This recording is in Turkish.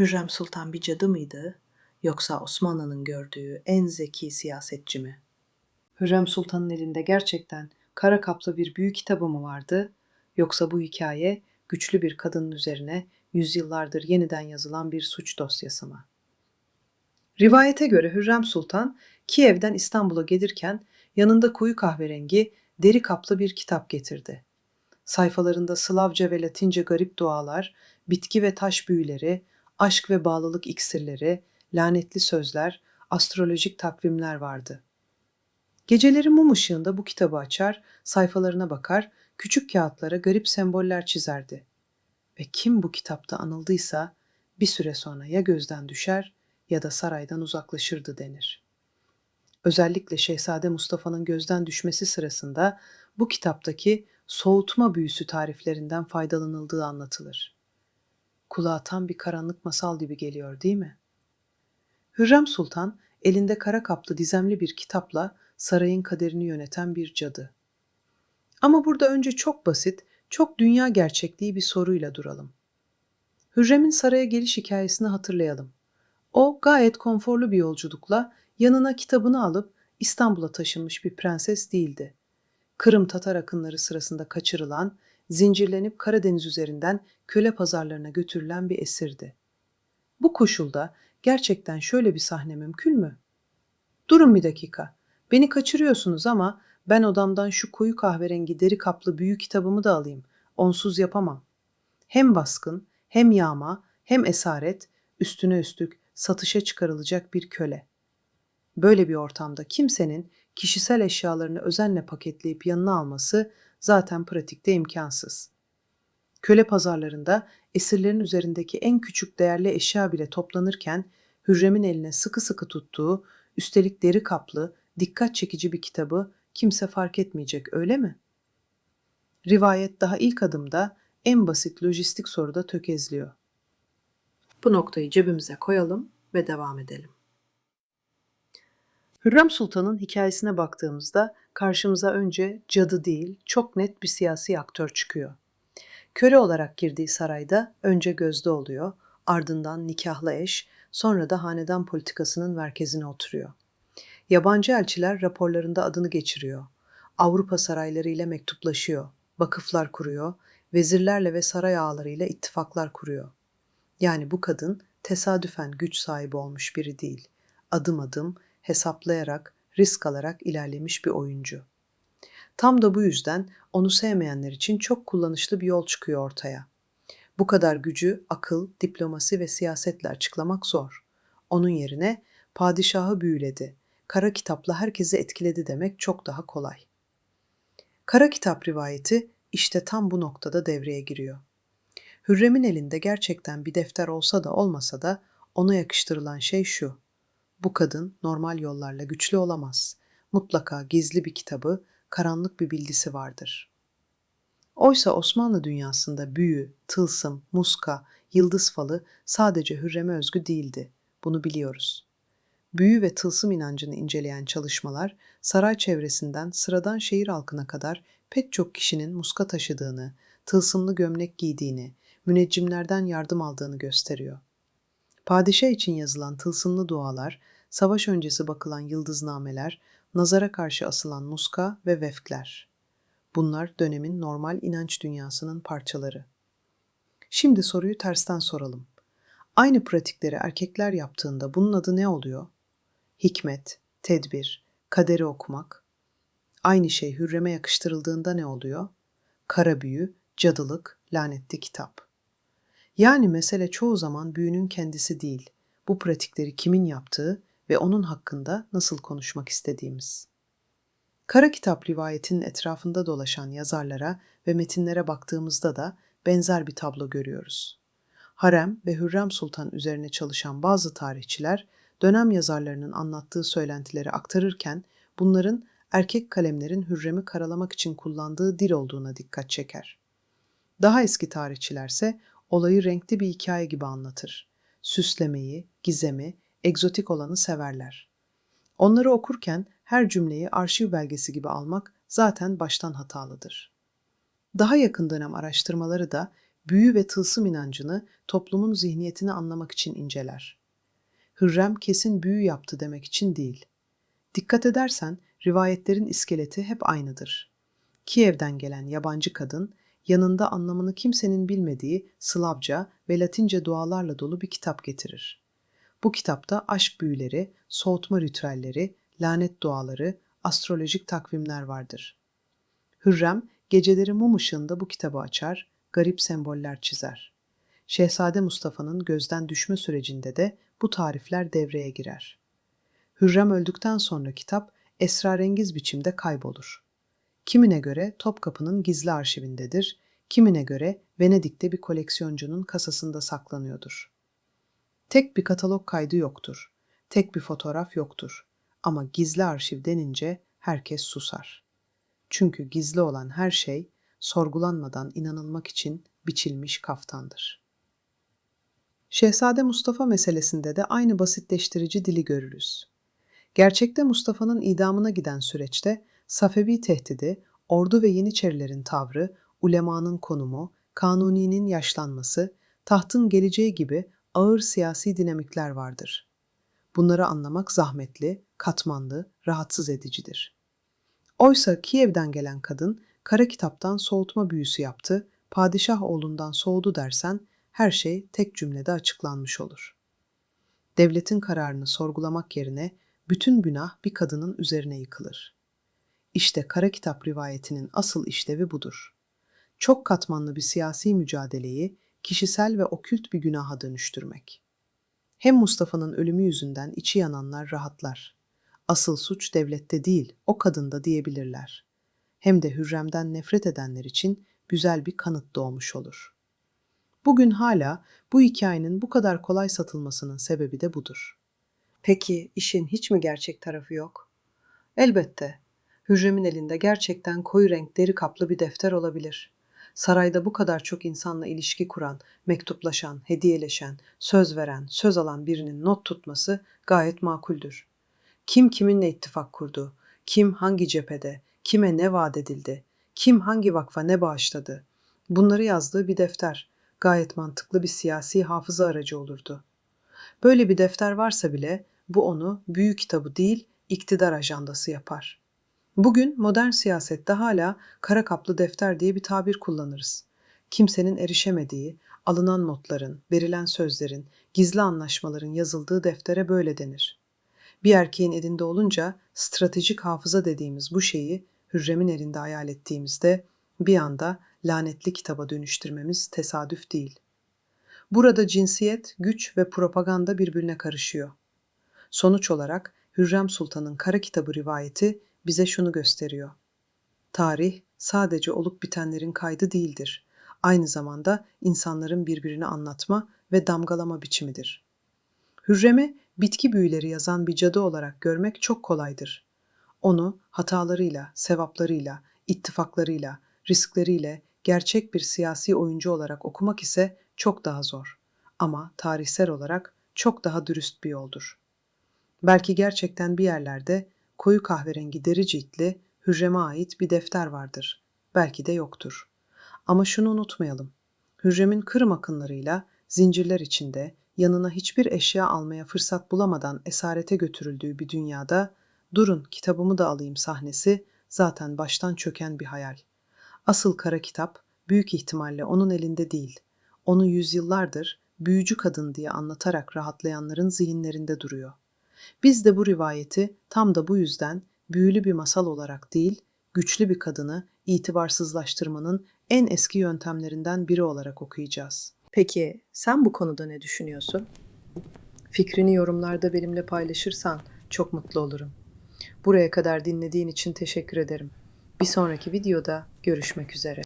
Hürrem Sultan bir cadı mıydı, yoksa Osmanlı'nın gördüğü en zeki siyasetçi mi? Hürrem Sultan'ın elinde gerçekten kara kaplı bir büyük kitabı mı vardı, yoksa bu hikaye güçlü bir kadının üzerine yüzyıllardır yeniden yazılan bir suç dosyası mı? Rivayete göre Hürrem Sultan Kiev'den İstanbul'a gelirken yanında koyu kahverengi deri kaplı bir kitap getirdi. Sayfalarında Slavca ve Latince garip dualar, bitki ve taş büyüleri, aşk ve bağlılık iksirleri, lanetli sözler, astrolojik takvimler vardı. Geceleri mum ışığında bu kitabı açar, sayfalarına bakar, küçük kağıtlara garip semboller çizerdi. Ve kim bu kitapta anıldıysa bir süre sonra ya gözden düşer ya da saraydan uzaklaşırdı denir. Özellikle Şehzade Mustafa'nın gözden düşmesi sırasında bu kitaptaki soğutma büyüsü tariflerinden faydalanıldığı anlatılır. Kulağa tam bir karanlık masal gibi geliyor, değil mi? Hürrem Sultan elinde kara kaplı dizemli bir kitapla sarayın kaderini yöneten bir cadı. Ama burada önce çok basit, çok dünya gerçekliği bir soruyla duralım. Hürrem'in saraya geliş hikayesini hatırlayalım. O gayet konforlu bir yolculukla yanına kitabını alıp İstanbul'a taşınmış bir prenses değildi. Kırım Tatar akınları sırasında kaçırılan, zincirlenip Karadeniz üzerinden köle pazarlarına götürülen bir esirdi. Bu koşulda gerçekten şöyle bir sahne mümkün mü? Durun bir dakika. Beni kaçırıyorsunuz ama ben odamdan şu koyu kahverengi deri kaplı büyük kitabımı da alayım. Onsuz yapamam. Hem baskın, hem yağma, hem esaret, üstüne üstlük satışa çıkarılacak bir köle. Böyle bir ortamda kimsenin kişisel eşyalarını özenle paketleyip yanına alması zaten pratikte imkansız. Köle pazarlarında esirlerin üzerindeki en küçük değerli eşya bile toplanırken Hürrem'in eline sıkı sıkı tuttuğu, üstelik deri kaplı, dikkat çekici bir kitabı kimse fark etmeyecek, öyle mi? Rivayet daha ilk adımda en basit lojistik soruda tökezliyor. Bu noktayı cebimize koyalım ve devam edelim. Hürrem Sultan'ın hikayesine baktığımızda karşımıza önce cadı değil, çok net bir siyasi aktör çıkıyor. Köle olarak girdiği sarayda önce gözde oluyor, ardından nikahlı eş, sonra da hanedan politikasının merkezine oturuyor. Yabancı elçiler raporlarında adını geçiriyor. Avrupa saraylarıyla mektuplaşıyor, vakıflar kuruyor, vezirlerle ve saray ağalarıyla ittifaklar kuruyor. Yani bu kadın tesadüfen güç sahibi olmuş biri değil. Adım adım, hesaplayarak, risk alarak ilerlemiş bir oyuncu. Tam da bu yüzden onu sevmeyenler için çok kullanışlı bir yol çıkıyor ortaya. Bu kadar gücü akıl, diplomasi ve siyasetle açıklamak zor. Onun yerine padişahı büyüledi, kara kitapla herkesi etkiledi demek çok daha kolay. Kara kitap rivayeti işte tam bu noktada devreye giriyor. Hürrem'in elinde gerçekten bir defter olsa da olmasa da ona yakıştırılan şey şu: bu kadın normal yollarla güçlü olamaz. Mutlaka gizli bir kitabı, karanlık bir bildisi vardır. Oysa Osmanlı dünyasında büyü, tılsım, muska, yıldız falı sadece Hürrem'e özgü değildi. Bunu biliyoruz. Büyü ve tılsım inancını inceleyen çalışmalar, saray çevresinden sıradan şehir halkına kadar pek çok kişinin muska taşıdığını, tılsımlı gömlek giydiğini, müneccimlerden yardım aldığını gösteriyor. Padişah için yazılan tılsımlı dualar, savaş öncesi bakılan yıldıznameler, nazara karşı asılan muska ve vefkler. Bunlar dönemin normal inanç dünyasının parçaları. Şimdi soruyu tersten soralım. Aynı pratikleri erkekler yaptığında bunun adı ne oluyor? Hikmet, tedbir, kaderi okumak. Aynı şey Hürrem'e yakıştırıldığında ne oluyor? Kara büyü, cadılık, lanetli kitap. Yani mesele çoğu zaman büyünün kendisi değil, bu pratikleri kimin yaptığı ve onun hakkında nasıl konuşmak istediğimiz. Kara Kitap rivayetinin etrafında dolaşan yazarlara ve metinlere baktığımızda da benzer bir tablo görüyoruz. Harem ve Hürrem Sultan üzerine çalışan bazı tarihçiler, dönem yazarlarının anlattığı söylentileri aktarırken bunların erkek kalemlerin Hürrem'i karalamak için kullandığı dil olduğuna dikkat çeker. Daha eski tarihçilerse olayı renkli bir hikaye gibi anlatır. Süslemeyi, gizemi, egzotik olanı severler. Onları okurken her cümleyi arşiv belgesi gibi almak zaten baştan hatalıdır. Daha yakın dönem araştırmaları da büyü ve tılsım inancını toplumun zihniyetini anlamak için inceler. Hürrem kesin büyü yaptı demek için değil. Dikkat edersen rivayetlerin iskeleti hep aynıdır. Kiev'den gelen yabancı kadın, yanında anlamını kimsenin bilmediği Slavca ve Latince dualarla dolu bir kitap getirir. Bu kitapta aşk büyüleri, soğutma ritüelleri, lanet duaları, astrolojik takvimler vardır. Hürrem, geceleri mum ışığında bu kitabı açar, garip semboller çizer. Şehzade Mustafa'nın gözden düşme sürecinde de bu tarifler devreye girer. Hürrem öldükten sonra kitap esrarengiz biçimde kaybolur. Kimine göre Topkapı'nın gizli arşivindedir, kimine göre Venedik'te bir koleksiyoncunun kasasında saklanıyordur. Tek bir katalog kaydı yoktur, tek bir fotoğraf yoktur ama gizli arşiv denince herkes susar. Çünkü gizli olan her şey sorgulanmadan inanılmak için biçilmiş kaftandır. Şehzade Mustafa meselesinde de aynı basitleştirici dili görürüz. Gerçekte Mustafa'nın idamına giden süreçte Safevi tehdidi, ordu ve Yeniçerilerin tavrı, ulemanın konumu, Kanuni'nin yaşlanması, tahtın geleceği gibi ağır siyasi dinamikler vardır. Bunları anlamak zahmetli, katmanlı, rahatsız edicidir. Oysa Kiev'den gelen kadın kara kitaptan soğutma büyüsü yaptı, padişah oğlundan soğudu dersen her şey tek cümlede açıklanmış olur. Devletin kararını sorgulamak yerine bütün günah bir kadının üzerine yıkılır. İşte kara kitap rivayetinin asıl işlevi budur. Çok katmanlı bir siyasi mücadeleyi kişisel ve okült bir günaha dönüştürmek. Hem Mustafa'nın ölümü yüzünden içi yananlar rahatlar. Asıl suç devlette değil, o kadında diyebilirler. Hem de Hürrem'den nefret edenler için güzel bir kanıt doğmuş olur. Bugün hala bu hikayenin bu kadar kolay satılmasının sebebi de budur. Peki işin hiç mi gerçek tarafı yok? Elbette. Hürrem'in elinde gerçekten koyu renk deri kaplı bir defter olabilir. Sarayda bu kadar çok insanla ilişki kuran, mektuplaşan, hediyeleşen, söz veren, söz alan birinin not tutması gayet makuldür. Kim kiminle ittifak kurdu, kim hangi cephede, kime ne vaat edildi, kim hangi vakfa ne bağışladı. Bunları yazdığı bir defter gayet mantıklı bir siyasi hafıza aracı olurdu. Böyle bir defter varsa bile bu onu büyük kitabı değil, iktidar ajandası yapar. Bugün modern siyasette hala kara kaplı defter diye bir tabir kullanırız. Kimsenin erişemediği, alınan notların, verilen sözlerin, gizli anlaşmaların yazıldığı deftere böyle denir. Bir erkeğin elinde olunca stratejik hafıza dediğimiz bu şeyi Hürrem'in elinde hayal ettiğimizde bir anda lanetli kitaba dönüştürmemiz tesadüf değil. Burada cinsiyet, güç ve propaganda birbirine karışıyor. Sonuç olarak Hürrem Sultan'ın Kara Kitabı rivayeti bize şunu gösteriyor. Tarih sadece olup bitenlerin kaydı değildir. Aynı zamanda insanların birbirini anlatma ve damgalama biçimidir. Hürrem'i bitki büyüleri yazan bir cadı olarak görmek çok kolaydır. Onu hatalarıyla, sevaplarıyla, ittifaklarıyla, riskleriyle gerçek bir siyasi oyuncu olarak okumak ise çok daha zor. Ama tarihsel olarak çok daha dürüst bir yoldur. Belki gerçekten bir yerlerde koyu kahverengi deri ciltli Hürrem'e ait bir defter vardır. Belki de yoktur. Ama şunu unutmayalım. Hürrem'in Kırım akınlarıyla zincirler içinde yanına hiçbir eşya almaya fırsat bulamadan esarete götürüldüğü bir dünyada "Durun, kitabımı da alayım" sahnesi zaten baştan çöken bir hayal. Asıl kara kitap büyük ihtimalle onun elinde değil. Onu yüzyıllardır büyücü kadın diye anlatarak rahatlayanların zihinlerinde duruyor. Biz de bu rivayeti tam da bu yüzden büyülü bir masal olarak değil, güçlü bir kadını itibarsızlaştırmanın en eski yöntemlerinden biri olarak okuyacağız. Peki sen bu konuda ne düşünüyorsun? Fikrini yorumlarda benimle paylaşırsan çok mutlu olurum. Buraya kadar dinlediğin için teşekkür ederim. Bir sonraki videoda görüşmek üzere.